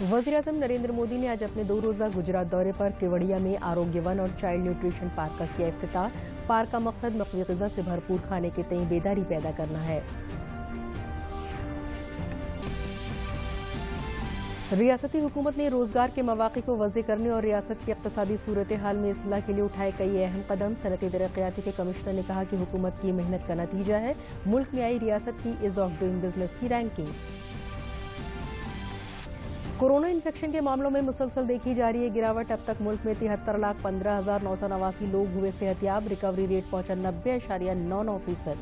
वज़ीर-ए-आज़म नरेंद्र मोदी ने आज अपने 2 रोज़ा गुजरात दौरे पर केवड़िया में आरोग्य वन और चाइल्ड न्यूट्रिशन पार्क का किया इफ्तिताह। पार्क का मकसद मक़वी ग़िज़ा से भरपूर खाने के तई बेदारी पैदा करना है। रियासती हुकूमत ने रोजगार के मौक़े को वज़े करने और रियासत की इक़्तिसादी सूरत हाल में इस्लाह के लिए उठाए कई अहम कदम। सनअती तरक्याती के कमिश्नर ने कहा कि हुकूमत की मेहनत का नतीजा है मुल्क में आई रियासत की ईज़ ऑफ डूइंग बिजनेस की रैंकिंग। कोरोना इन्फेक्शन के मामलों में मुसलसल देखी जा रही है गिरावट। अब तक मुल्क में 73,15,989 लोग हुए सेहतियाब। रिकवरी रेट पहुंचा 90.99%।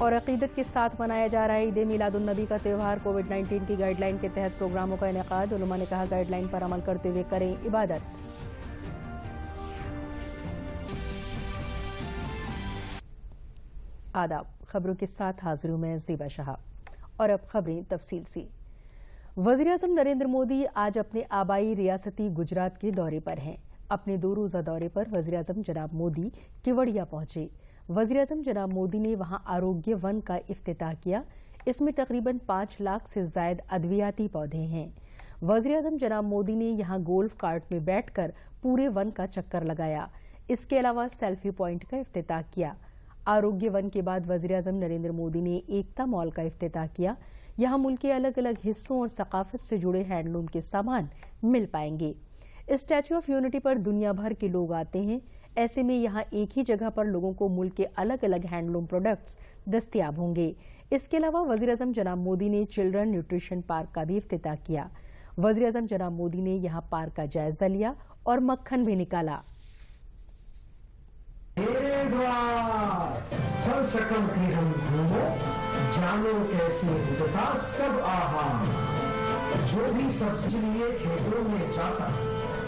और अकीदत के साथ मनाया जा रहा है ईद मिलादुन्नबी का त्यौहार। कोविड-19 की गाइडलाइन के तहत प्रोग्रामों का इनेकाद। उलमा ने कहा गाइडलाइन पर अमल करते हुए करें इबादत। आदाब, खबरों के साथ हाजिर हूं मैं ज़ीबा शाह। और अब खबरें तफसील से। वज़ीर-ए-आज़म नरेंद्र मोदी आज अपने आबाई रियासती गुजरात के दौरे पर हैं। अपने 2 रोज़ा दौरे पर वज़ीर-ए-आज़म जनाब मोदी केवड़िया पहुंचे। वज़ीर-ए-आज़म जनाब मोदी ने वहां आरोग्य वन का इफ्तिताह किया। इसमें तकरीबन 5 लाख से ज़ायद अद्वियाती पौधे हैं। वज़ीर-ए-आज़म जनाब मोदी ने यहां गोल्फ कार्ट में बैठकर पूरे वन का चक्कर लगाया। इसके अलावा सेल्फी पॉइंट का इफ्तिताह किया। आरोग्य वन के बाद वज़ीर-ए-आज़म नरेंद्र मोदी ने एकता मॉल का इफ्तिताह किया। यहां मुल्क के अलग अलग हिस्सों और सकाफत से जुड़े हैंडलूम के सामान मिल पाएंगे। स्टैच्यू ऑफ यूनिटी पर दुनिया भर के लोग आते हैं। ऐसे में यहां एक ही जगह पर लोगों को मुल्क के अलग अलग हैंडलूम प्रोडक्ट्स दस्तयाब होंगे। इसके अलावा वज़ीर-ए-आज़म जनाब मोदी ने चिल्ड्रन न्यूट्रिशन पार्क का भी इफ्तिताह किया। वज़ीर-ए-आज़म जनाब मोदी ने यहां पार्क का जायजा लिया और मक्खन भी निकाला। फल सकम की हम घूमो, जानो कैसे उगता सब आहार। जो भी सब्जी लिए खेतों में जाता,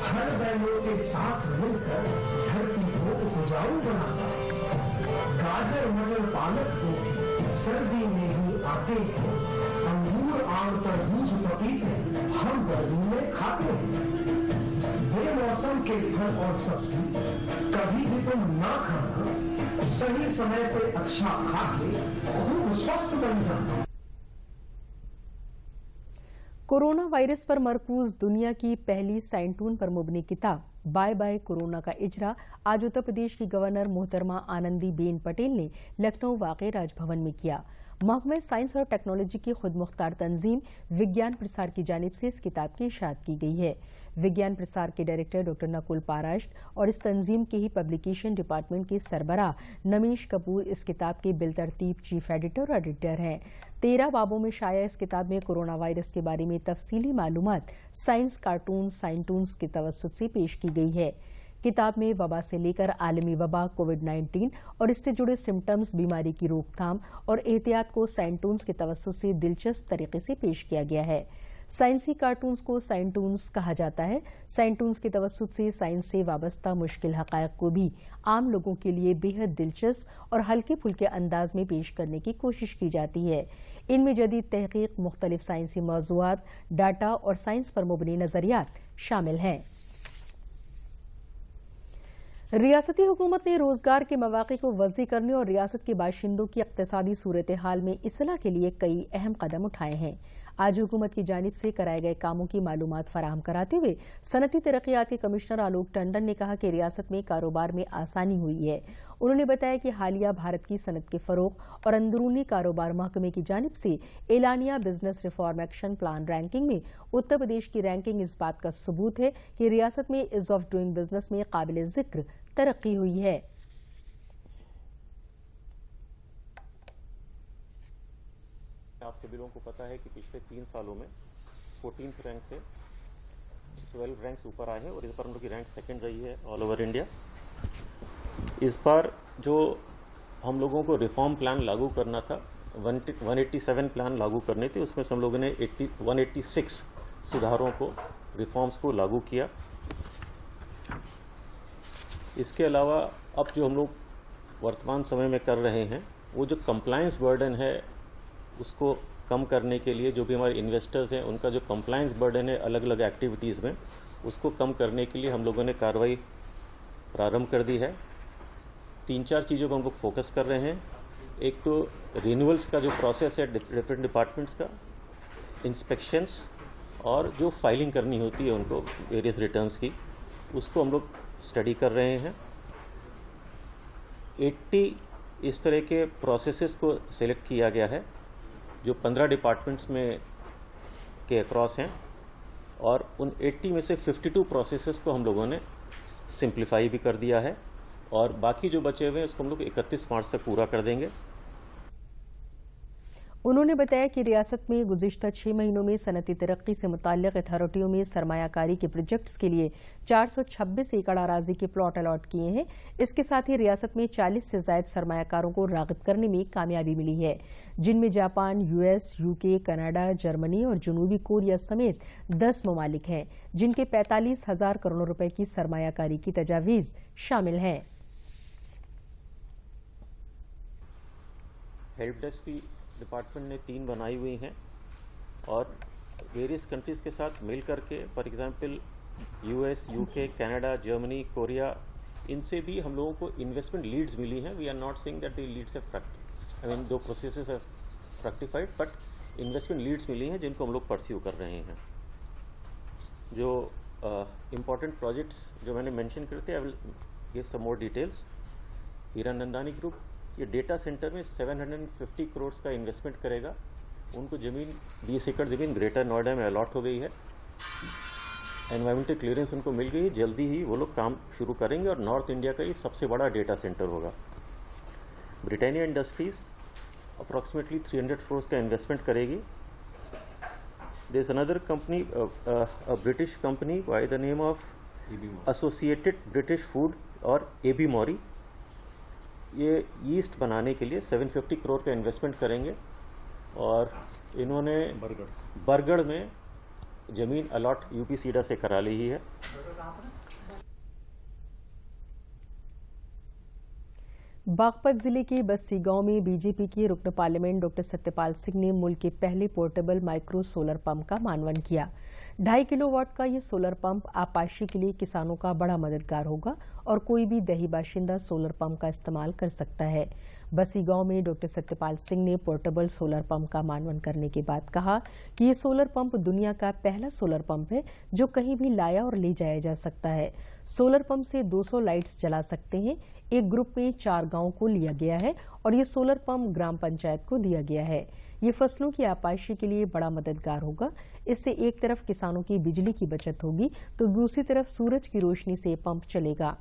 हर बैलों के साथ मिलकर धरती को उपजाऊ बनाता। गाजर मटर पालक को सर्दी में ही आते हैं। अंगूर आम तरबूज पपीते हम गर्मी में खाते हैं। बेमौसम के फल और सब्जी कभी भी तुम ना खाना। सही समय से अच्छा खा के खूब स्वस्थ बन जाना। कोरोना वायरस पर मरकूज दुनिया की पहली साइंटून पर मुबनी किताब बाय बाय कोरोना का इजरा आज उत्तर प्रदेश की गवर्नर मोहतरमा आनंदी बेन पटेल ने लखनऊ वाक़े राजभवन में किया। महकमे साइंस और टेक्नोलॉजी की खुद मुख्तार तंजीम विज्ञान प्रसार की जानिब से इस किताब की इशाअत की गई है। विज्ञान प्रसार के डायरेक्टर डॉक्टर नकुल पाराशट और इस तंजीम के ही पब्लिकेशन डिपार्टमेंट के सरबराह नमीश कपूर इस किताब के बिलतरतीब चीफ एडिटर और एडिटर हैं। 13 बाबों में शाया इस किताब में कोरोना वायरस के बारे में तफसीली मालूमात साइंस कार्टून साइंटून्स के तवस्सुत से पेश की गई है। किताब में वबा से लेकर आलमी वबा कोविड-19 और इससे जुड़े सिम्टम्स, बीमारी की रोकथाम और एहतियात को साइंटून्स के तवस्सुत से दिलचस्प तरीके से पेश किया गया है। साइंसी कार्टून्स को साइंटून्स कहा जाता है। साइंटून्स के तवस्सुत से साइंस से वाबस्ता मुश्किल हक़ायक़ को भी आम लोगों के लिए बेहद दिलचस्प और हल्के फुल्के अंदाज में पेश करने की कोशिश की जाती है। इनमें जदीद तहक़ीक़, मुख्तलिफ साइंसी मौज़ूआत, डाटा और साइंस पर मुबनी नज़रियात शामिल हैं। रियासती हुकूमत ने रोजगार के मौक़े को वज़ी करने और रियासत के बाशिंदों की इक़्तिसादी सूरत हाल में इस्लाह के लिए कई अहम कदम उठाए हैं। आज हुकूमत की जानिब से कराए गए कामों की मालूमात फराहम कराते हुए सनअती तरक्याती कमिश्नर आलोक टंडन ने कहा कि रियासत में कारोबार में आसानी हुई है। उन्होंने बताया कि हालिया भारत की सनत के फ़रोग़ और अंदरूनी कारोबार महकमे की जानिब से एलानिया business reform action plan ranking में उत्तर प्रदेश की रैंकिंग इस बात का सबूत है कि रियासत में ईज़ ऑफ डूइंग बिजनेस में काबिल ज़िक्र तरक्की हुई है। आप सभी लोगों को पता है कि पिछले 3 सालों में 14th रैंक से 12 रैंक्स ऊपर आए हैं और इस बार हम लोग की रैंक 2nd रही है ऑल ओवर इंडिया। इस बार जो हम लोगों को रिफॉर्म प्लान लागू करना था, 187 प्लान लागू करने थे, उसमें से हम लोगों ने 186 सुधारों को, रिफॉर्म्स को लागू किया। इसके अलावा अब जो हम लोग वर्तमान समय में कर रहे हैं, वो जो कंप्लायंस बर्डन है उसको कम करने के लिए, जो भी हमारे इन्वेस्टर्स हैं उनका जो कंप्लायंस बर्डन है अलग अलग एक्टिविटीज़ में, उसको कम करने के लिए हम लोगों ने कार्रवाई प्रारंभ कर दी है। 3-4 चीज़ों पर हम लोग फोकस कर रहे हैं। एक तो रिन्यूअल्स का जो प्रोसेस है डिफरेंट डिपार्टमेंट्स का, इंस्पेक्शंस और जो फाइलिंग करनी होती है उनको वेरियस रिटर्न्स की, उसको हम लोग स्टडी कर रहे हैं। 80 इस तरह के प्रोसेसेस को सिलेक्ट किया गया है जो 15 डिपार्टमेंट्स में के अक्रॉस हैं, और उन 80 में से 52 प्रोसेसेस को हम लोगों ने सिंप्लीफाई भी कर दिया है, और बाकी जो बचे हुए हैं उसको हम लोग 31 मार्च तक पूरा कर देंगे। उन्होंने बताया कि रियासत में गुज़िश्ता 6 महीनों में सनती तरक्की से मुताल्लिक़ अथॉरिटियों में सरमायाकारी के प्रोजेक्ट्स के लिए 426 एकड़ अराजी के प्लॉट अलॉट किए हैं। इसके साथ ही रियासत में 40 से ज़ायद सरमायाकारों को राग़िब करने में कामयाबी मिली है, जिनमें Japan, US, UK, Canada, Germany और जनूबी कोरिया समेत 10 ममालिक हैं, जिनके 45,000 करोड़ रुपए की सरमायाकारी की तजावीज़ शामिल हैं। हेल्प डेस्क भी डिपार्टमेंट ने 3 बनाई हुई हैं, और वेरियस कंट्रीज़ के साथ मिल करके, for example US, UK, Canada, Germany, Korea, इनसे भी हम लोगों को इन्वेस्टमेंट लीड्स मिली हैं। We are not saying that the leads have to processes have fructified, but investment leads मिली हैं जिनको हम लोग परस्यू कर रहे हैं। जो इम्पॉर्टेंट प्रोजेक्ट्स जो मैंने मेंशन करे थे, I will give some more details. Hiranandani group ये डेटा सेंटर में 750 करोड़ का इन्वेस्टमेंट करेगा। उनको ज़मीन 20 एकड़ ज़मीन ग्रेटर नोएडा में अलॉट हो गई है, एनवायरमेंटल क्लियरेंस उनको मिल गई, जल्दी ही वो लोग काम शुरू करेंगे, और नॉर्थ इंडिया का ये सबसे बड़ा डेटा सेंटर होगा। ब्रिटानिया इंडस्ट्रीज़ अप्रॉक्सीमेटली 300 करोड़ का इन्वेस्टमेंट करेगी। There is another company, a British company by the name of Associated British Food और एबी मॉरी, ये ईस्ट बनाने के लिए 750 करोड़ का इन्वेस्टमेंट करेंगे, और इन्होंने बरगढ़ में ज़मीन अलॉट यूपी सीडा से करा ली है। बागपत जिले के बस्सी गांव में बीजेपी के रुकन पार्लियामेंट डॉक्टर सत्यपाल सिंह ने मुल्क के पहले पोर्टेबल माइक्रो सोलर पंप का मानवन किया। 2.5 किलोवाट का ये सोलर पंप आपाशी के लिए किसानों का बड़ा मददगार होगा, और कोई भी दही बाशिंदा सोलर पंप का इस्तेमाल कर सकता है। बस्सी गांव में डॉक्टर सत्यपाल सिंह ने पोर्टेबल सोलर पंप का मानवन करने के बाद कहा कि ये सोलर पंप दुनिया का पहला सोलर पंप है जो कहीं भी लाया और ले जाया जा सकता है। सोलर पंप से 200 लाइट्स जला सकते हैं। एक ग्रुप में 4 गांव को लिया गया है, और ये सोलर पंप ग्राम पंचायत को दिया गया है। ये फसलों की आपाशी के लिए बड़ा मददगार होगा। इससे एक तरफ किसानों की बिजली की बचत होगी, तो दूसरी तरफ सूरज की रोशनी से पंप चलेगा।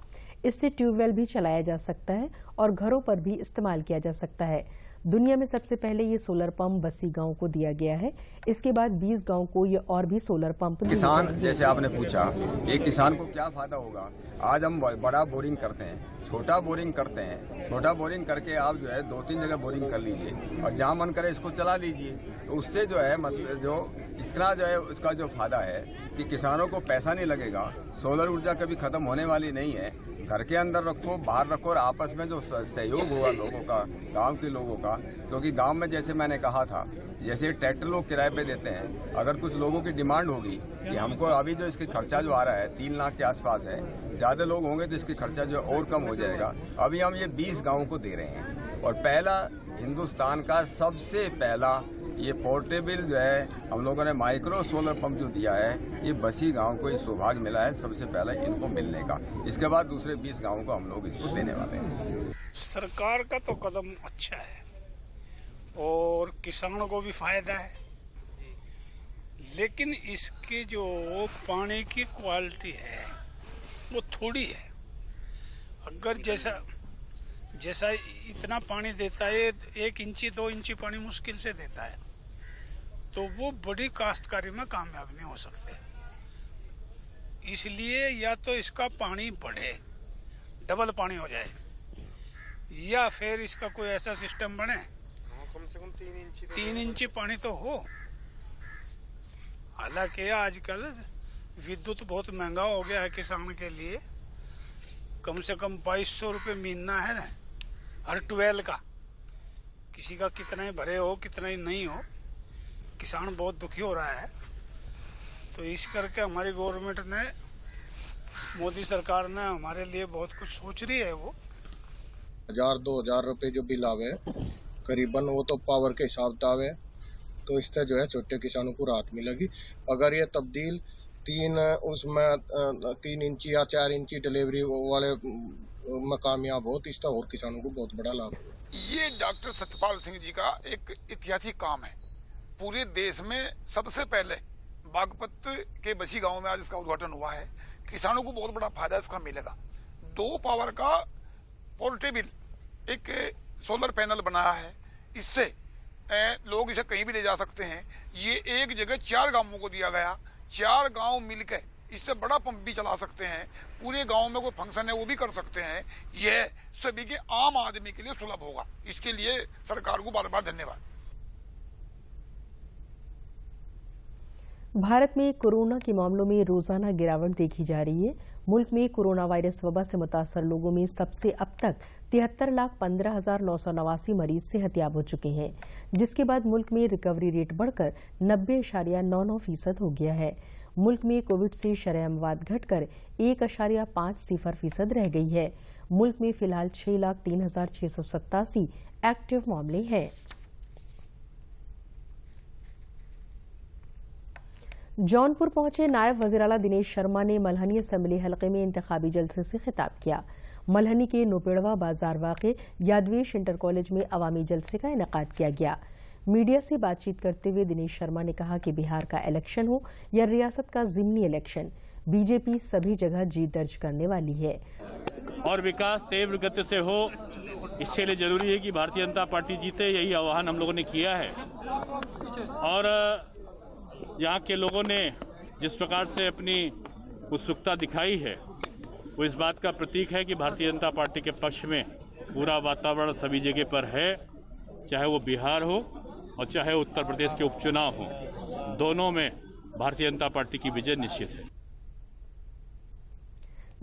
इससे ट्यूबवेल भी चलाया जा सकता है और घरों पर भी इस्तेमाल किया जा सकता है। दुनिया में सबसे पहले ये सोलर पंप बस्सी गांव को दिया गया है। इसके बाद 20 गांव को ये और भी सोलर पंप किसान, जैसे आपने पूछा, एक किसान को क्या फायदा होगा। आज हम बड़ा बोरिंग करते हैं, छोटा बोरिंग करते हैं। छोटा बोरिंग करके आप जो है 2-3 जगह बोरिंग कर लीजिए, और जहाँ मन करे इसको चला लीजिए। तो उससे जो है मतलब जो इसका जो है उसका जो फायदा है कि किसानों को पैसा नहीं लगेगा। सोलर ऊर्जा कभी खत्म होने वाली नहीं है। घर के अंदर रखो, बाहर रखो, और आपस में जो सहयोग होगा लोगों का, गांव के लोगों का, क्योंकि गांव में जैसे मैंने कहा था, जैसे ट्रैक्टर लोग किराए पे देते हैं, अगर कुछ लोगों की डिमांड होगी कि हमको अभी जो इसके खर्चा जो आ रहा है 3 लाख के आसपास है, ज़्यादा लोग होंगे तो इसकी खर्चा जो और कम हो जाएगा। अभी हम ये 20 गाँव को दे रहे हैं, और पहला हिंदुस्तान का सबसे पहला ये पोर्टेबल जो है हम लोगों ने माइक्रो सोलर पंप जो दिया है, ये बस्सी गांव को ये सौभाग्य मिला है सबसे पहले इनको मिलने का। इसके बाद दूसरे 20 गांवों को हम लोग इसको देने वाले हैं। सरकार का तो कदम अच्छा है और किसानों को भी फायदा है, लेकिन इसकी जो पानी की क्वालिटी है वो थोड़ी है। अगर जैसा इतना पानी देता है, 1 इंची 2 इंची पानी मुश्किल से देता है, तो वो बड़ी काश्तकारी में कामयाब नहीं हो सकते। इसलिए या तो इसका पानी बढ़े, डबल पानी हो जाए, या फिर इसका कोई ऐसा सिस्टम बने कम से कम 3 इंची पानी तो हो। हालांकि आजकल विद्युत बहुत महंगा हो गया है किसान के लिए। कम से कम 2200 रुपये महीना है ना हर 12 का। किसी का कितना ही भरे हो कितना ही नहीं हो, किसान बहुत दुखी हो रहा है। तो इस करके हमारी गवर्नमेंट ने, मोदी सरकार ने हमारे लिए बहुत कुछ सोच रही है वो। 1000-2000 रुपये जो बिल आवे करीबन, वो तो पावर के हिसाब से आवे, तो इससे जो है छोटे किसानों को राहत मिलेगी। अगर ये तब्दील 3 इंची या 4 इंची डिलीवरी वाले में कामयाब हो तो इसका और किसानों को बहुत बड़ा लाभ। ये डॉक्टर सत्यपाल सिंह जी का एक ऐतिहासिक काम है। पूरे देश में सबसे पहले बागपत के बसी गांव में आज इसका उद्घाटन हुआ है। किसानों को बहुत बड़ा फायदा इसका मिलेगा। 2 पावर का पोर्टेबल एक सोलर पैनल बनाया है, इससे लोग इसे कहीं भी ले जा सकते हैं। ये एक जगह 4 गांवों को दिया गया, 4 गांव मिलकर इससे बड़ा पंप भी चला सकते हैं। पूरे गांव में कोई फंक्शन है वो भी कर सकते हैं। यह सभी के आम आदमी के लिए सुलभ होगा। इसके लिए सरकार को बार बार धन्यवाद। भारत में कोरोना के मामलों में रोजाना गिरावट देखी जा रही है। मुल्क में कोरोना वायरस वबा से मुतासर लोगों में सबसे अब तक 73,15,989 मरीज सेहतयाब हो चुके हैं, जिसके बाद मुल्क में रिकवरी रेट बढ़कर 90.99% हो गया है। मुल्क में कोविड से शरह अमवात घटकर 1.50% रह गई है। मुल्क में फिलहाल 6,03,687 एक्टिव मामले हैं। जौनपुर पहुंचे नायब वज़ीर-ए-आला दिनेश शर्मा ने मल्हनी असेंबली हलके में इंतखाबी जलसे से खिताब किया। मल्हनी के नोपेड़वा बाजार वाक़े यादवेश इंटर कॉलेज में अवामी जलसे का इनेकाद किया गया। मीडिया से बातचीत करते हुए दिनेश शर्मा ने कहा कि बिहार का इलेक्शन हो या रियासत का ज़िमनी इलेक्शन, बीजेपी सभी जगह जीत दर्ज करने वाली है और विकास तीव्र गति से हो। इसके लिए जरूरी है कि भारतीय जनता पार्टी जीते। यही आह्वान हम लोगों ने किया है और यहाँ के लोगों ने जिस प्रकार से अपनी उत्सुकता दिखाई है वो इस बात का प्रतीक है कि भारतीय जनता पार्टी के पक्ष में पूरा वातावरण सभी जगह पर है, चाहे वो बिहार हो और चाहे उत्तर प्रदेश के उपचुनाव हो, दोनों में भारतीय जनता पार्टी की विजय निश्चित है।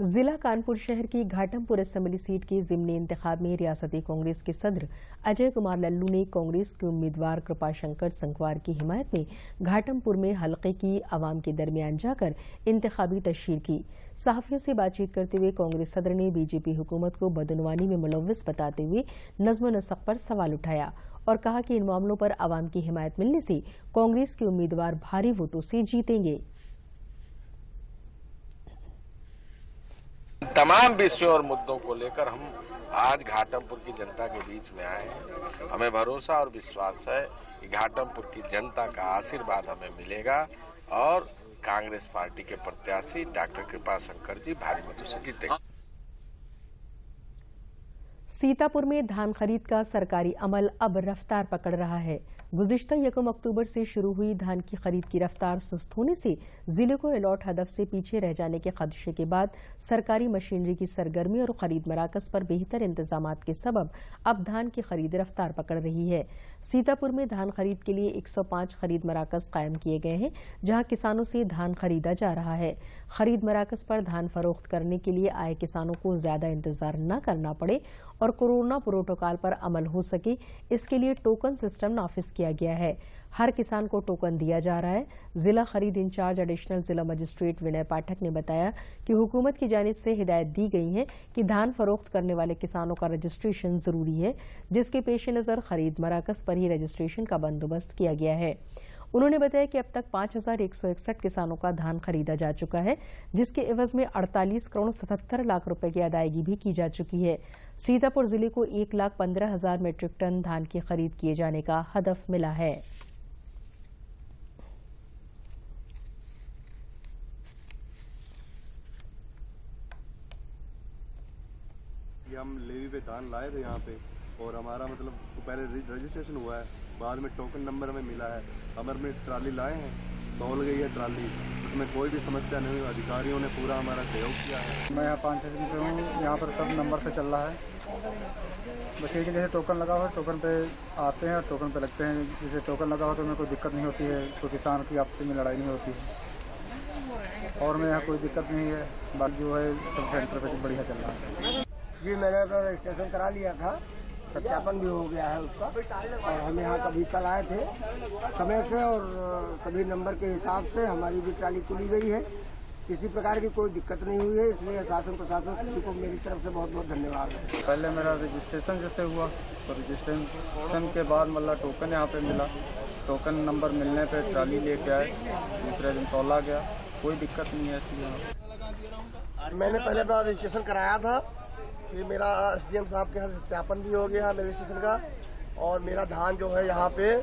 जिला कानपुर शहर की घाटमपुर असेंबली सीट के ज़िमनी इंतखाब में रियासती कांग्रेस के सदर अजय कुमार लल्लू ने कांग्रेस के उम्मीदवार कृपाशंकर संकवार की हिमायत में घाटमपुर में हलके की आवाम के दरमियान जाकर इंतखाबी तशहीर की। सहाफियों से बातचीत करते हुए कांग्रेस सदर ने बीजेपी हुकूमत को बदनवानी में मुलव्वस बताते हुए नज़्म नसक पर सवाल उठाया और कहा कि इन मामलों पर आवाम की हिमायत मिलने से कांग्रेस के उम्मीदवार भारी वोटों से जीतेंगे। तमाम विषयों और मुद्दों को लेकर हम आज घाटमपुर की जनता के बीच में आए हैं। हमें भरोसा और विश्वास है कि घाटमपुर की जनता का आशीर्वाद हमें मिलेगा और कांग्रेस पार्टी के प्रत्याशी डॉक्टर कृपाशंकर जी भारी मतों से जीतेंगे। सीतापुर में धान खरीद का सरकारी अमल अब रफ्तार पकड़ रहा है। गुज़िश्ता 1 अक्टूबर से शुरू हुई धान की खरीद की रफ्तार सुस्त होने से जिले को अलॉट हदफ से पीछे रह जाने के खदशे के बाद सरकारी मशीनरी की सरगर्मी और खरीद मराकज पर बेहतर इंतजामात के सबब अब धान की खरीद रफ्तार पकड़ रही है। सीतापुर में धान खरीद के लिए 105 खरीद मराकज कायम किए गए हैं, जहां किसानों से धान खरीदा जा रहा है। खरीद मराकज पर धान फरोख्त करने के लिए आए किसानों को ज्यादा इंतजार न करना पड़े और कोरोना प्रोटोकॉल पर अमल हो सके, इसके लिए टोकन सिस्टम नाफिज किया गया है। हर किसान को टोकन दिया जा रहा है। जिला खरीद इंचार्ज एडिशनल जिला मजिस्ट्रेट विनय पाठक ने बताया कि हुकूमत की जानिब से हिदायत दी गई है कि धान फरोख्त करने वाले किसानों का रजिस्ट्रेशन जरूरी है, जिसके पेश नज़र खरीद मराकज पर ही रजिस्ट्रेशन का बंदोबस्त किया गया है। उन्होंने बताया कि अब तक 5,161 किसानों का धान खरीदा जा चुका है, जिसके एवज में 48 करोड़ 77 लाख रुपए की अदायगी भी की जा चुकी है। सीतापुर जिले को 1,15,000 मीट्रिक टन धान की खरीद किए जाने का हदफ मिला है। हम लेवी पे धान लाए थे यहाँ पे और हमारा मतलब पहले रजिस्ट्रेशन हुआ है, बाद में टोकन नंबर हमें मिला है। हमर में ट्राली लाए हैं, तौल गई है ट्राली, उसमें कोई भी समस्या नहीं हुई। अधिकारियों ने पूरा हमारा सहयोग किया है। मैं यहाँ 5-6 दिन से हूँ, यहाँ पर सब नंबर से चल रहा है। बस ये कि जैसे टोकन लगा हुआ है, टोकन पे आते हैं और टोकन पे लगते हैं। जैसे टोकन लगा हुआ तो उन्हें कोई दिक्कत नहीं होती है, तो किसान की आपसी में लड़ाई नहीं होती है और में यहाँ कोई दिक्कत नहीं है। बाकी जो है सब सेंटर पर बढ़िया चल रहा है। जी मैंने तो रजिस्ट्रेशन करा लिया था, सत्यापन भी हो गया है उसका और हम यहाँ कभी कल आए थे समय से और सभी नंबर के हिसाब से हमारी भी ट्राली खुली गई है किसी प्रकार की कोई दिक्कत नहीं हुई है, इसलिए शासन प्रशासन सभी को मेरी तरफ से बहुत बहुत धन्यवाद है। पहले मेरा रजिस्ट्रेशन जैसे हुआ तो रजिस्ट्रेशन के बाद मतलब टोकन यहाँ पे मिला, टोकन नंबर मिलने पे ट्राली लेके आए, दूसरे दिन तौला गया, कोई दिक्कत नहीं है ऐसी यहाँ। मैंने पहले अपना रजिस्ट्रेशन कराया था, फिर मेरा SDM साहब के यहाँ सत्यापन भी हो गया मेरे रजिस्ट्रेशन का, और मेरा धान जो है यहाँ पे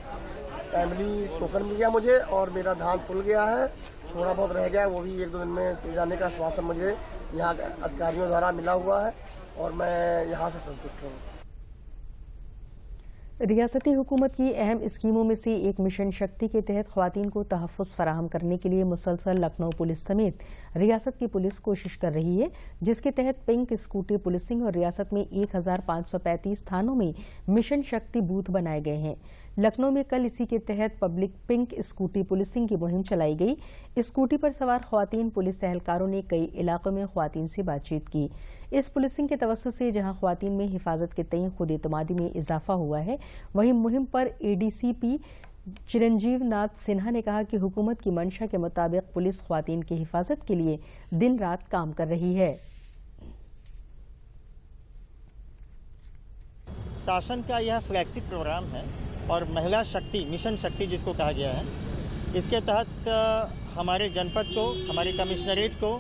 टाइमली टोकन मिल गया मुझे, और मेरा धान खुल गया है, थोड़ा बहुत रह गया है, वो भी 1-2 दिन में ले जाने का आश्वासन मुझे यहाँ अधिकारियों द्वारा मिला हुआ है, और मैं यहाँ से संतुष्ट हूँ। रियासती हुकूमत की अहम स्कीमों में से एक मिशन शक्ति के तहत ख्वातीन को तहफ़्फ़ुज़ फराहम करने के लिए मुसलसल लखनऊ पुलिस समेत रियासत की पुलिस कोशिश कर रही है, जिसके तहत पिंक स्कूटी पुलिसिंग और रियासत में 1535 थानों में मिशन शक्ति बूथ बनाए गए हैं। लखनऊ में कल इसी के तहत पब्लिक पिंक स्कूटी पुलिसिंग की मुहिम चलाई गई। स्कूटी पर सवार ख्वातीन पुलिस एहलकारों ने कई इलाकों में ख्वातीन से बातचीत की। इस पुलिसिंग के तवस्सुस से जहां ख्वातीन में हिफाजत के तय खुद एतमादी में इजाफा हुआ है, वहीं मुहिम पर ADCP चिरंजीव नाथ सिन्हा ने कहा कि हुकूमत की मंशा के मुताबिक पुलिस ख्वातीन की हिफाजत के लिए दिन रात काम कर रही है। शासन का यह फ्लैगशिप प्रोग्राम है और महिला शक्ति मिशन शक्ति जिसको कहा गया है, इसके तहत हमारे जनपद को, हमारे कमिश्नरेट को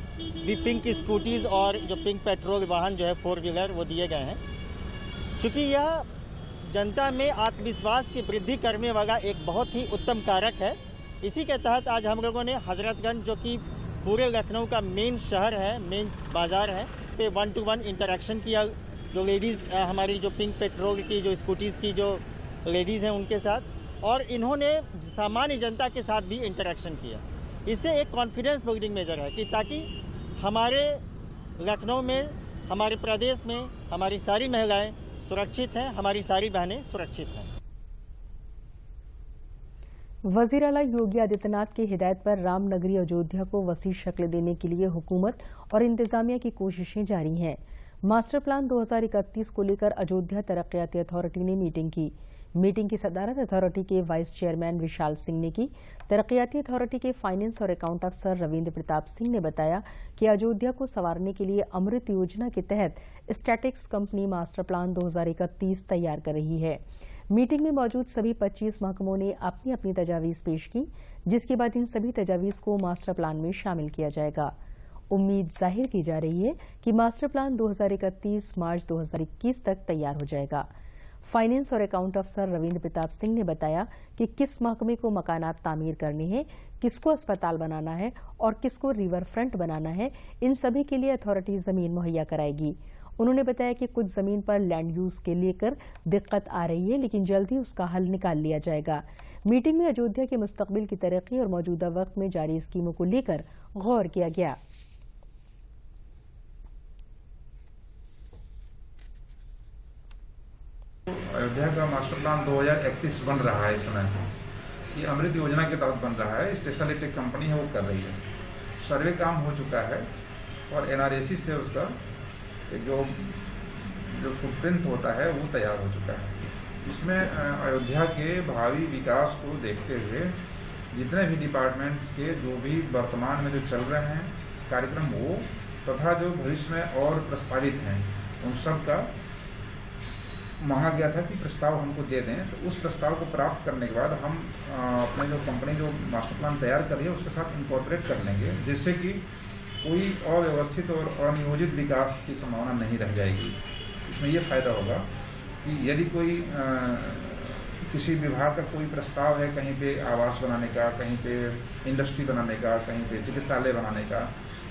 भी पिंक स्कूटीज़ और जो पिंक पेट्रोल वाहन जो है 4 व्हीलर वो दिए गए हैं। चूँकि यह जनता में आत्मविश्वास की वृद्धि करने वाला एक बहुत ही उत्तम कारक है, इसी के तहत आज हम लोगों ने हजरतगंज जो कि पूरे लखनऊ का मेन शहर है, मेन बाज़ार है, पे 1-to-1 इंटरेक्शन किया। जो लेडीज़ हमारी जो पिंक पेट्रोल की जो स्कूटीज़ की जो लेडीज़ हैं उनके साथ, और इन्होंने सामान्य जनता के साथ भी इंटरेक्शन किया। इससे एक कॉन्फिडेंस बिल्डिंग मेजर है कि ताकि हमारे लखनऊ में, हमारे प्रदेश में हमारी सारी महिलाएं सुरक्षित हैं, हमारी सारी बहनें सुरक्षित हैं। वज़ीर आला योगी आदित्यनाथ की हिदायत पर रामनगरी अयोध्या को वसी शक्ल देने के लिए हुकूमत और इंतजामिया की कोशिशें जारी हैं। मास्टर प्लान 2031 को लेकर अयोध्या तरक्याती अथॉरिटी ने मीटिंग की। मीटिंग की सदारत अथॉरिटी के वाइस चेयरमैन विशाल सिंह ने की। तरक्याती अथॉरिटी के फाइनेंस और अकाउंट अफसर रविंद्र प्रताप सिंह ने बताया कि अयोध्या को संवारने के लिए अमृत योजना के तहत स्टैटिक्स कंपनी मास्टर प्लान 2031 तैयार कर रही है। मीटिंग में मौजूद सभी 25 महकमों ने अपनी अपनी तजावीज़ पेश की, जिसके बाद इन सभी तजावीज़ को मास्टर प्लान में शामिल किया जाएगा। उम्मीद जाहिर की जा रही है कि मास्टर प्लान 2031 मार्च 2021 तक तैयार हो जाएगा। फाइनेंस और अकाउंट अफसर रविंद्र प्रताप सिंह ने बताया कि किस महकमे को मकानात तामीर करने हैं, किसको अस्पताल बनाना है और किसको रिवर फ्रंट बनाना है, इन सभी के लिए अथॉरिटी जमीन मुहैया कराएगी। उन्होंने बताया कि कुछ जमीन पर लैंड यूज के लेकर दिक्कत आ रही है, लेकिन जल्द ही उसका हल निकाल लिया जाएगा। मीटिंग में अयोध्या के मुस्तकबिल की तरक्की और मौजूदा वक्त में जारी स्कीमों को लेकर गौर किया गया। अयोध्या का मास्टर प्लान 2031 बन रहा है। इस समय ये अमृत योजना के तहत बन रहा है। स्पेशल एक कंपनी है वो कर रही है। सर्वे काम हो चुका है और NRAC से उसका जो फुटप्रिंट होता है वो तैयार हो चुका है। इसमें अयोध्या के भावी विकास को देखते हुए जितने भी डिपार्टमेंट्स के जो भी वर्तमान में जो चल रहे हैं कार्यक्रम वो तथा जो भविष्य में और प्रस्तावित हैं उन सब का मांगा गया था कि प्रस्ताव हमको दे दें। तो उस प्रस्ताव को प्राप्त करने के बाद हम अपने जो कंपनी जो मास्टर प्लान तैयार कर रही है उसके साथ इंकॉर्पोरेट कर लेंगे, जिससे कि कोई अव्यवस्थित और अनियोजित विकास की संभावना नहीं रह जाएगी। इसमें ये फायदा होगा कि यदि कोई किसी विभाग का कोई प्रस्ताव है कहीं पे आवास बनाने का, कहीं पे इंडस्ट्री बनाने का, कहीं पे चिकित्सालय बनाने का,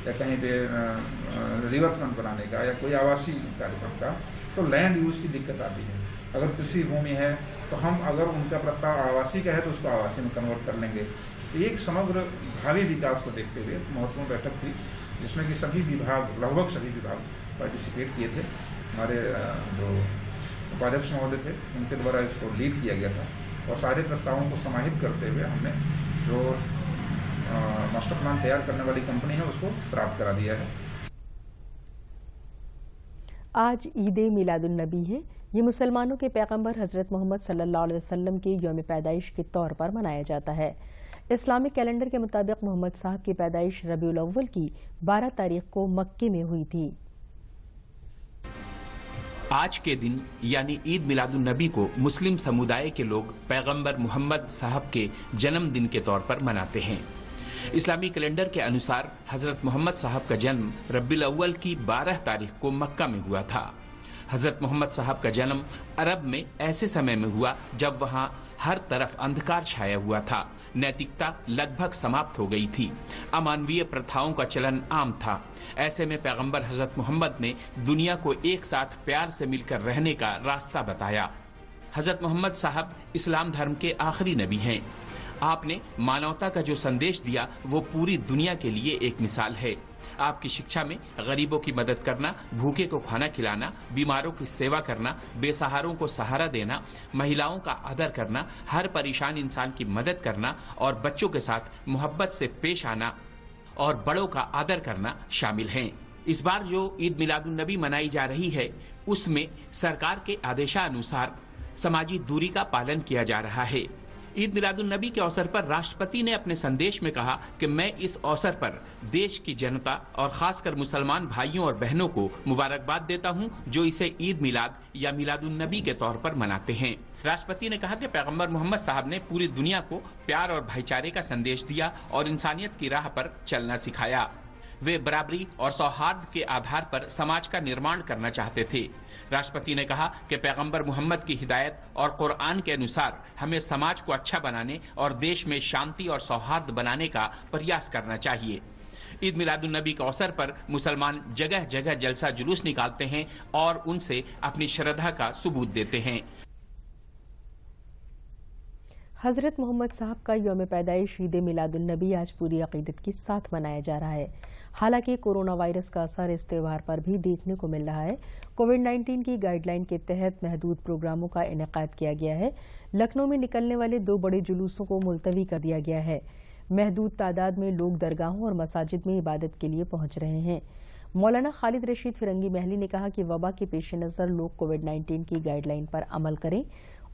या कहीं पे रिवर फ्रंट बनाने का, या कोई आवासीय कार्यक्रम का, तो लैंड यूज की दिक्कत आती है। अगर कृषि भूमि है तो हम अगर उनका प्रस्ताव आवासीय का है तो उसको आवासीय में कन्वर्ट कर लेंगे। तो एक समग्र भावी विकास को देखते हुए महत्वपूर्ण बैठक थी, जिसमें कि सभी विभाग, लगभग सभी विभाग पार्टिसिपेट किए थे। हमारे जो उपाध्यक्ष महोदय थे उनके द्वारा इसको लीड किया गया था और सारे प्रस्तावों को समाहित करते हुए हमने जो मास्टर प्लान तैयार करने वाली कंपनी है उसको प्राप्त करा दिया है। आज ईद मिलादुन नबी है। ये मुसलमानों के पैगंबर हजरत मोहम्मद सल्लल्लाहु अलैहि वसल्लम के यौम पैदाइश के तौर पर मनाया जाता है। इस्लामिक कैलेंडर के मुताबिक मोहम्मद साहब की पैदाइश रबीउल अव्वल की 12 तारीख को मक्के में हुई थी। आज के दिन यानी ईद मिलादुन नबी को मुस्लिम समुदाय के लोग पैगंबर मोहम्मद साहब के जन्मदिन के तौर पर मनाते हैं। इस्लामी कैलेंडर के अनुसार हजरत मोहम्मद साहब का जन्म रबीउल अव्वल की 12 तारीख को मक्का में हुआ था। हजरत मोहम्मद साहब का जन्म अरब में ऐसे समय में हुआ जब वहां हर तरफ अंधकार छाया हुआ था, नैतिकता लगभग समाप्त हो गई थी, अमानवीय प्रथाओं का चलन आम था। ऐसे में पैगंबर हजरत मोहम्मद ने दुनिया को एक साथ प्यार से मिलकर रहने का रास्ता बताया। हजरत मोहम्मद साहब इस्लाम धर्म के आखिरी नबी हैं। आपने मानवता का जो संदेश दिया वो पूरी दुनिया के लिए एक मिसाल है। आपकी शिक्षा में गरीबों की मदद करना, भूखे को खाना खिलाना, बीमारों की सेवा करना, बेसहारों को सहारा देना, महिलाओं का आदर करना, हर परेशान इंसान की मदद करना और बच्चों के साथ मोहब्बत से पेश आना और बड़ों का आदर करना शामिल हैं। इस बार जो ईद मिलादुन नबी मनाई जा रही है उसमें सरकार के आदेशानुसार समाजी दूरी का पालन किया जा रहा है। ईद मिलादुन नबी के अवसर पर राष्ट्रपति ने अपने संदेश में कहा कि मैं इस अवसर पर देश की जनता और खासकर मुसलमान भाइयों और बहनों को मुबारकबाद देता हूं जो इसे ईद मिलाद या मिलादुन नबी के तौर पर मनाते हैं। राष्ट्रपति ने कहा कि पैगंबर मोहम्मद साहब ने पूरी दुनिया को प्यार और भाईचारे का संदेश दिया और इंसानियत की राह पर चलना सिखाया। वे बराबरी और सौहार्द के आधार पर समाज का निर्माण करना चाहते थे। राष्ट्रपति ने कहा कि पैगंबर मोहम्मद की हिदायत और कुरान के अनुसार हमें समाज को अच्छा बनाने और देश में शांति और सौहार्द बनाने का प्रयास करना चाहिए। ईद मिलादुन नबी के अवसर पर मुसलमान जगह जगह जलसा जुलूस निकालते हैं और उनसे अपनी श्रद्धा का सबूत देते हैं। हजरत मोहम्मद साहब का यौम पैदाइश ईद मिलादुन नबी आज पूरी अकीदत के साथ मनाया जा रहा है। हालांकि कोरोना वायरस का असर इस त्योहार पर भी देखने को मिल रहा है। कोविड-19 की गाइडलाइन के तहत महदूद प्रोग्रामों का इनेकाद किया गया है। लखनऊ में निकलने वाले 2 बड़े जुलूसों को मुलतवी कर दिया गया है। महदूद तादाद में लोग दरगाहों और मसाजिद में इबादत के लिए पहुंच रहे हैं। मौलाना खालिद रशीद फिरंगी महली ने कहा कि वबा के पेश नज़र लोग कोविड-19 की गाइडलाइन पर अमल करें।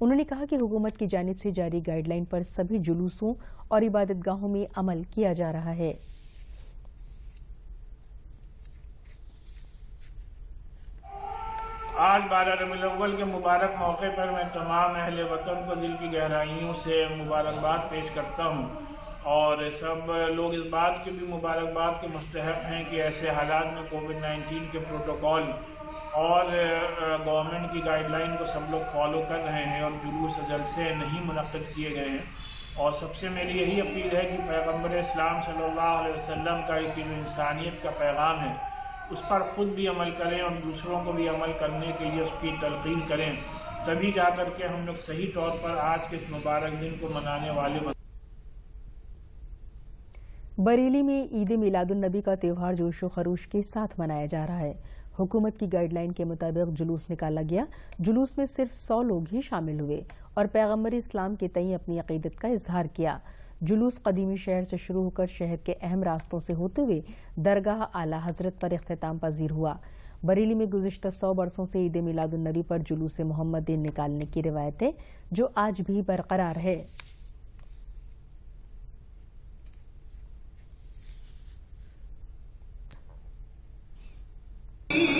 उन्होंने कहा कि हुकूमत की जानिब से जारी गाइडलाइन पर सभी जुलूसों और इबादतगाहों में अमल किया जा रहा है। आज 12 रबीउल अव्वल के मुबारक मौके पर मैं तमाम अहले वतन को दिल की गहराइयों से मुबारकबाद पेश करता हूँ और सब लोग इस बात के भी मुबारकबाद के मुस्तहक हैं कि ऐसे हालात में कोविड-19 के प्रोटोकॉल और गवर्नमेंट की गाइडलाइन को सब लोग फॉलो कर रहे हैं और जुलूस जलसे नहीं मुनक्किद किए गए हैं। और सबसे मेरी यही अपील है कि पैगंबर इस्लाम सल्लल्लाहु अलैहि वसल्लम का एक जो इंसानियत का पैगाम है उस पर खुद भी अमल करें और दूसरों को भी अमल करने के लिए उसकी तलकीन करें, तभी जाकर के हम लोग सही तौर पर आज के इस मुबारक दिन को मनाने वाले। बरेली में ईद मिलादुन नबी का त्यौहार जोश व खरोश के साथ मनाया जा रहा है। हुकूमत की गाइडलाइन के मुताबिक जुलूस निकाला गया। जुलूस में सिर्फ 100 लोग ही शामिल हुए और पैगंबर इस्लाम के तई अपनी अकीदत का इजहार किया। जुलूस कदीमी शहर से शुरू होकर शहर के अहम रास्तों से होते हुए दरगाह आला हजरत पर इख्तिताम पजीर हुआ। बरेली में गुज़िश्ता 100 बरसों से ईद मिलादुन नबी पर जुलूस मोहम्मद दिन निकालने की रिवायत है जो आज भी बरकरार है।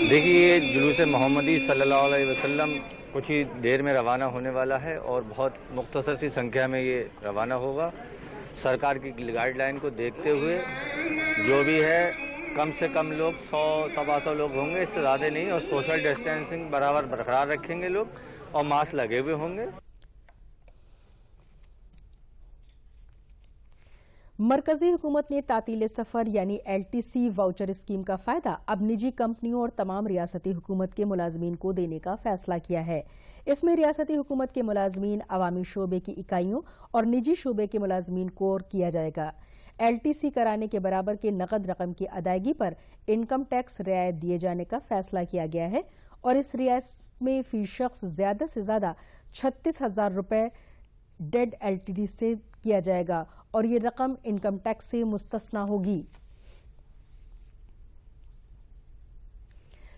देखिए, जुलूस मोहम्मदी सल्लल्लाहु अलैहि वसल्लम कुछ ही देर में रवाना होने वाला है और बहुत मुख्तसर सी संख्या में ये रवाना होगा। सरकार की गाइडलाइन को देखते हुए जो भी है कम से कम लोग 100-125 लोग होंगे, इससे ज़्यादा नहीं, और सोशल डिस्टेंसिंग बराबर बरकरार रखेंगे लोग और मास्क लगे हुए होंगे। मरकजी हुकूमत ने तातील सफर यानी LTC वाउचर स्कीम का फायदा अब निजी कंपनियों और तमाम रियासती हुकूमत के मुलाजमीन को देने का फैसला किया है। इसमें रियासती हुकूमत के मुलाजमीन, अवामी शोबे की इकाइयों और निजी शोबे के मुलाजमीन को किया जाएगा। LTC कराने के बराबर के नकद रकम की अदायगी पर इनकम टैक्स रियायत दिए जाने का फैसला किया गया है और इस रियायत में फी शख्स ज्यादा से ज्यादा 36,000 रुपए डेड LTD से किया जाएगा और ये रकम इनकम टैक्स से मुस्तस्ना होगी।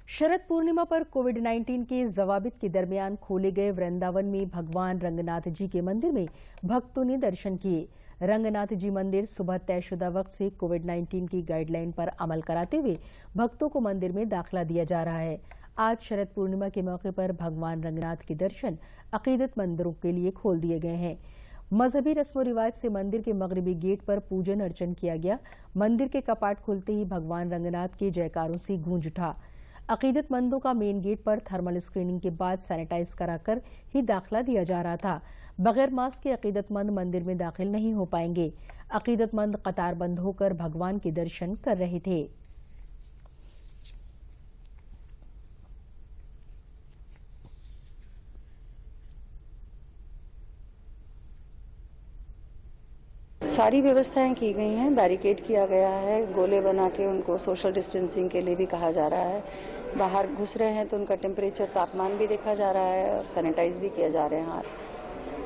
शरद पूर्णिमा पर कोविड-19 के जवाबित के दरमियान खोले गए वृंदावन में भगवान रंगनाथ जी के मंदिर में भक्तों ने दर्शन किए। रंगनाथ जी मंदिर सुबह तयशुदा वक्त से कोविड-19 की गाइडलाइन पर अमल कराते हुए भक्तों को मंदिर में दाखिला दिया जा रहा है। आज शरद पूर्णिमा के मौके पर भगवान रंगनाथ के दर्शन अकीदतमंदों के लिए खोल दिए गए हैं। मजहबी रस्म रिवाज से मंदिर के मगरबी गेट पर पूजन अर्चन किया गया। मंदिर के कपाट खुलते ही भगवान रंगनाथ के जयकारों से गूंज उठा। अकीदतमंदों का मेन गेट पर थर्मल स्क्रीनिंग के बाद सैनिटाइज कराकर ही दाखिला दिया जा रहा था। बगैर मास्क के अकीदतमंद मंदिर में दाखिल नहीं हो पाएंगे। अकीदतमंद कतारबंद होकर भगवान के दर्शन कर रहे थे। सारी व्यवस्थाएं की गई हैं, बैरिकेड किया गया है, गोले बना के उनको सोशल डिस्टेंसिंग के लिए भी कहा जा रहा है। बाहर घुस रहे हैं तो उनका टेम्परेचर तापमान भी देखा जा रहा है और सैनिटाइज भी किए जा रहे हैं हाथ।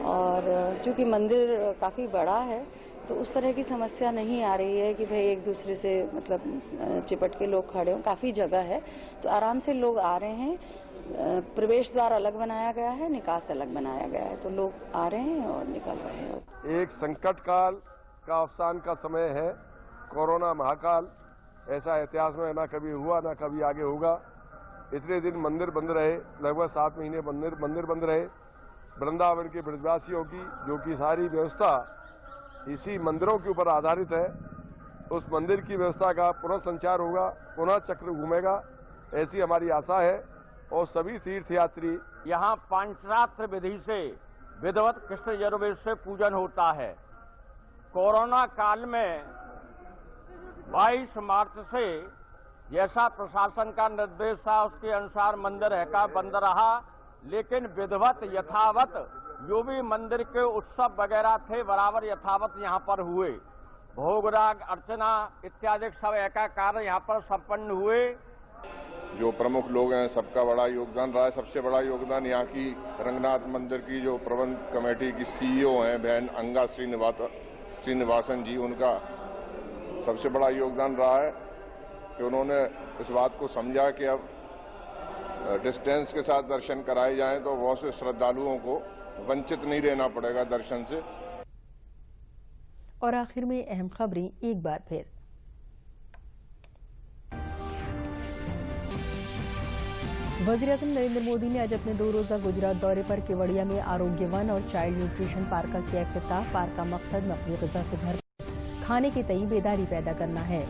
और चूंकि मंदिर काफ़ी बड़ा है तो उस तरह की समस्या नहीं आ रही है कि भाई एक दूसरे से मतलब चिपट के लोग खड़े हों। काफ़ी जगह है तो आराम से लोग आ रहे हैं। प्रवेश द्वार अलग बनाया गया है, निकास अलग बनाया गया है, तो लोग आ रहे हैं और निकल रहे हैं। एक संकट काल का अवसान का समय है। कोरोना महाकाल ऐसा इतिहास में ना कभी हुआ ना कभी आगे होगा। इतने दिन मंदिर बंद रहे, लगभग 7 महीने मंदिर बंद रहे। वृंदावन के ब्रजवासियों की जो कि सारी व्यवस्था इसी मंदिरों के ऊपर आधारित है, उस मंदिर की व्यवस्था का पुनः संचार होगा, पुनः चक्र घूमेगा, ऐसी हमारी आशा है। और सभी तीर्थयात्री यहाँ पांचरात्र विधि से विधिवत कृष्ण यजुर्वेद से पूजन होता है। कोरोना काल में 22 मार्च से जैसा प्रशासन का निर्देश था उसके अनुसार मंदिर है बंद रहा, लेकिन विधिवत यथावत जो भी मंदिर के उत्सव वगैरह थे बराबर यथावत यहाँ पर हुए। भोगराग अर्चना इत्यादि सब कार्य यहाँ पर संपन्न हुए। जो प्रमुख लोग हैं सबका बड़ा योगदान रहा है। सबसे बड़ा योगदान यहाँ की रंगनाथ मंदिर की जो प्रबंध कमेटी की CEO हैं बहन अंगा श्रीनिवासन जी, उनका सबसे बड़ा योगदान रहा है कि उन्होंने इस बात को समझा कि अब डिस्टेंस के साथ दर्शन कराए जाएं तो बहुत से श्रद्धालुओं को वंचित नहीं रहना पड़ेगा दर्शन से। और आखिर में अहम खबरें एक बार फिर। वज़ीर-ए-आज़म नरेंद्र मोदी ने आज अपने 2 रोजा गुजरात दौरे पर केवड़िया में आरोग्य वन और चाइल्ड न्यूट्रिशन पार्क का किया इफ्तिताह। पार्क का मकसद नकली ग़िज़ा से भरपूर खाने के तई बेदारी पैदा करना है।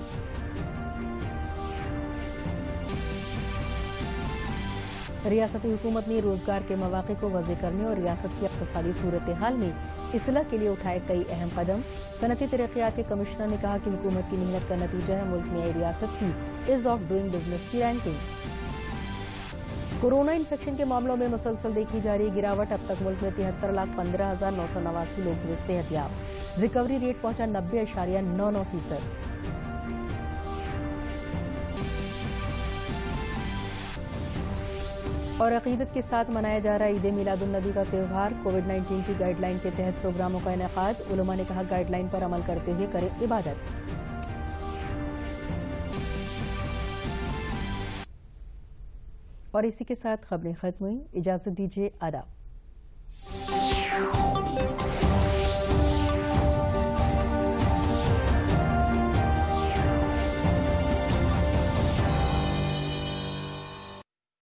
रियासती हुकूमत ने रोजगार के मौक़े को वज़े करने और रियासत की इक़्तिसादी सूरत हाल में इस्लाह के लिए उठाए कई अहम कदम। सनती तरक्यात के कमिश्नर ने कहा कि हुकूमत की मेहनत का नतीजा है मुल्क में आई रियासत की ईज़ ऑफ डूइंग बिजनेस की रैंकिंग। कोरोना इन्फेक्शन के मामलों में मुसलसल देखी जा रही गिरावट। अब तक मुल्क में 73,15,989 लोग हुए सेहतयाब। रिकवरी रेट पहुंचा 90.99%। और अकीदत के साथ मनाया जा रहा ईद मिलादुन्नबी का त्यौहार। कोविड-19 की गाइडलाइन के तहत प्रोग्रामों का इनेकाद। उलमा ने कहा गाइडलाइन पर अमल करते हुए करें इबादत। और इसी के साथ खबरें खत्म हुई। इजाजत दीजिए, आदाब।